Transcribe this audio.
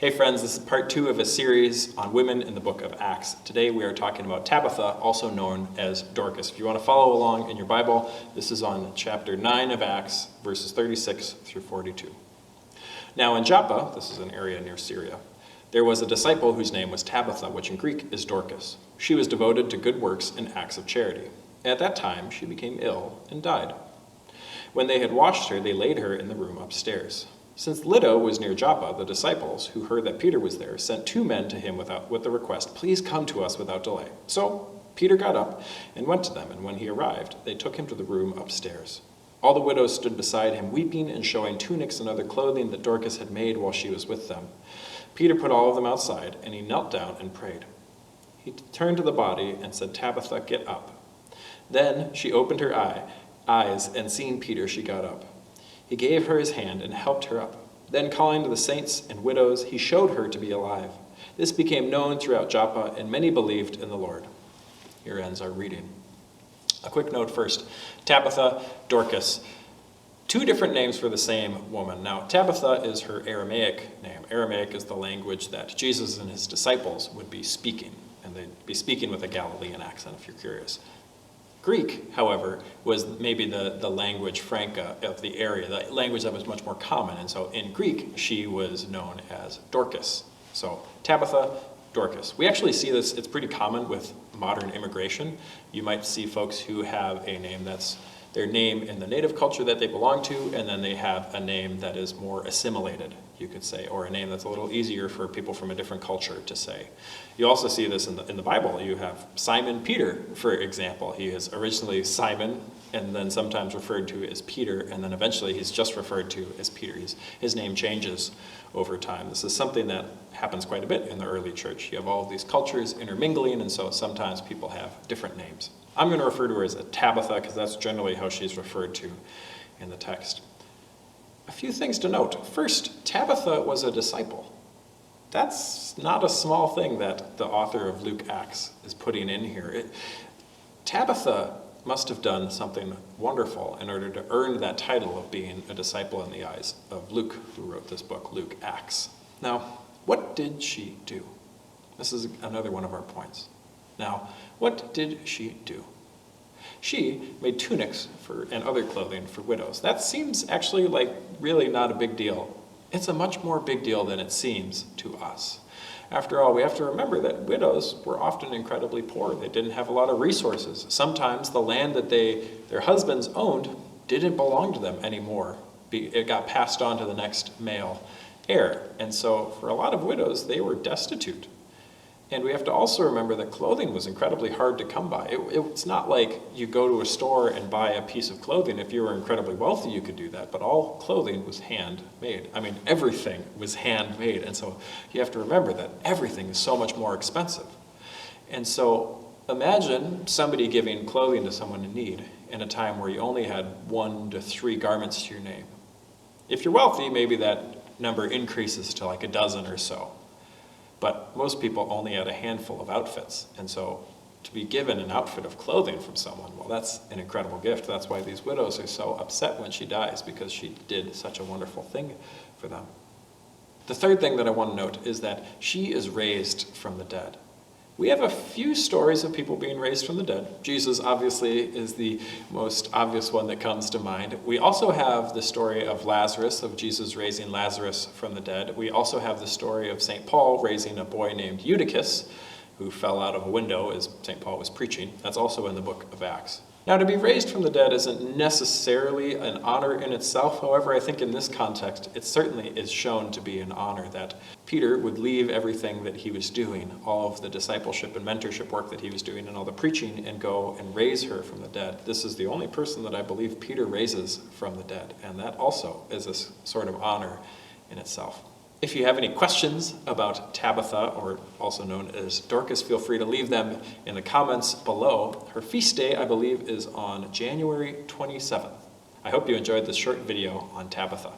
Hey friends, this is part 2 of a series on women in the book of Acts. Today we are talking about Tabitha, also known as Dorcas. If you want to follow along in your Bible, this is on chapter 9 of Acts, verses 36 through 42. Now in Joppa, this is an area near Syria, there was a disciple whose name was Tabitha, which in Greek is Dorcas. She was devoted to good works and acts of charity. At that time she became ill and died. When they had washed her, they laid her in the room upstairs. Since Lydda was near Joppa, the disciples, who heard that Peter was there, sent 2 men to him with the request, "Please come to us without delay." So Peter got up and went to them, and when he arrived, they took him to the room upstairs. All the widows stood beside him, weeping and showing tunics and other clothing that Dorcas had made while she was with them. Peter put all of them outside, and he knelt down and prayed. He turned to the body and said, "Tabitha, get up." Then she opened her eyes, and seeing Peter, she got up. He gave her his hand and helped her up. Then calling to the saints and widows, he showed her to be alive. This became known throughout Joppa, and many believed in the Lord. Here ends our reading. A quick note first. Tabitha, Dorcas. 2 different names for the same woman. Now, Tabitha is her Aramaic name. Aramaic is the language that Jesus and his disciples would be speaking, and they'd be speaking with a Galilean accent, if you're curious. Greek, however, was maybe the language franca of the area, the language that was much more common. And so in Greek, she was known as Dorcas. So Tabitha, Dorcas. We actually see this, it's pretty common with modern immigration. You might see folks who have a name that's their name in the native culture that they belong to, and then they have a name that is more assimilated, you could say, or a name that's a little easier for people from a different culture to say. You also see this in the Bible. You have Simon Peter, for example. He is originally Simon, and then sometimes referred to as Peter, and then eventually he's just referred to as Peter. His name changes over time. This is something that happens quite a bit in the early church. You have all of these cultures intermingling, and so sometimes people have different names. I'm going to refer to her as a Tabitha because that's generally how she's referred to in the text. A few things to note. First, Tabitha was a disciple. That's not a small thing that the author of Luke Acts is putting in here. Tabitha must have done something wonderful in order to earn that title of being a disciple in the eyes of Luke, who wrote this book, Luke Acts. Now, what did she do? This is another one of our points. Now, what did she do? She made tunics and other clothing for widows. That seems actually like really not a big deal. It's a much more big deal than it seems to us. After all, we have to remember that widows were often incredibly poor. They didn't have a lot of resources. Sometimes the land that their husbands owned didn't belong to them anymore. It got passed on to the next male heir. And so for a lot of widows, they were destitute. And we have to also remember that clothing was incredibly hard to come by. It's not like you go to a store and buy a piece of clothing. If you were incredibly wealthy, you could do that. But all clothing was handmade. I mean, everything was handmade. And so you have to remember that everything is so much more expensive. And so imagine somebody giving clothing to someone in need in a time where you only had 1 to 3 garments to your name. If you're wealthy, maybe that number increases to like a dozen or so. But most people only had a handful of outfits. And so to be given an outfit of clothing from someone, well, that's an incredible gift. That's why these widows are so upset when she dies, because she did such a wonderful thing for them. The third thing that I want to note is that she is raised from the dead. We have a few stories of people being raised from the dead. Jesus obviously is the most obvious one that comes to mind. We also have the story of Lazarus, of Jesus raising Lazarus from the dead. We also have the story of St. Paul raising a boy named Eutychus, who fell out of a window as St. Paul was preaching. That's also in the book of Acts. Now, to be raised from the dead isn't necessarily an honor in itself. However, I think in this context, it certainly is shown to be an honor that Peter would leave everything that he was doing, all of the discipleship and mentorship work that he was doing and all the preaching, and go and raise her from the dead. This is the only person that I believe Peter raises from the dead, and that also is a sort of honor in itself. If you have any questions about Tabitha, or also known as Dorcas, feel free to leave them in the comments below. Her feast day, I believe, is on January 27th. I hope you enjoyed this short video on Tabitha.